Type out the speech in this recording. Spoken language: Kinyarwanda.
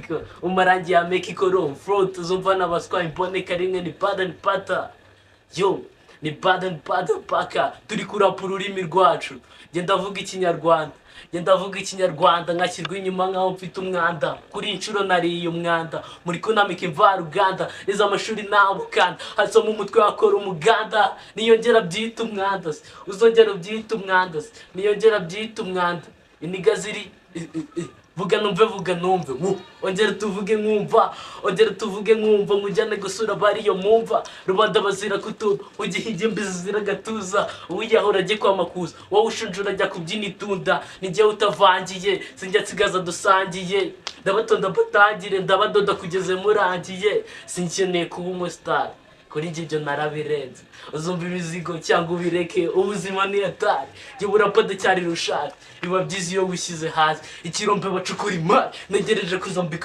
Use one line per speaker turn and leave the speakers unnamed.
Mexico umarangi ya Mexico rom front zumva n'abaswa imboneka rimwe ni bada ni pata yo ni bada paka turi kurapa ururimi rwacu genda vuga ikinyarwanda nkashyirwa inyuma nkaho mfite umwanda kuri inshuro nariye umwanda muri kunamika imvaruganda nizo amashuri ntabukanda hasoma umutwe wakora umuganda niyongera byita umwanda uzongera byita umwanda niyongera byita umwanda iniga ziri vuga numve ongera tuvuge nkumva nkujyane gusura bariyo mumva rubanda bazira kutuba ugihinge mbizi zira gatuza uwiyahura ajye kwa makuza wowe ushunjura ajya kubyina itunda nijye utavangiye sinjya nsigaza dusangiye ndabatonda batangire ndabadoda kugeze murangiye sinkeneye kuba umustar kuri ibyo narabirenze uzumva imizigo cyangwa ubireke ubuzima ni atari jye burapade cyari rushaka biba byiza iyo wishyize hasi ikirombe bacukura imari negereje kuzambika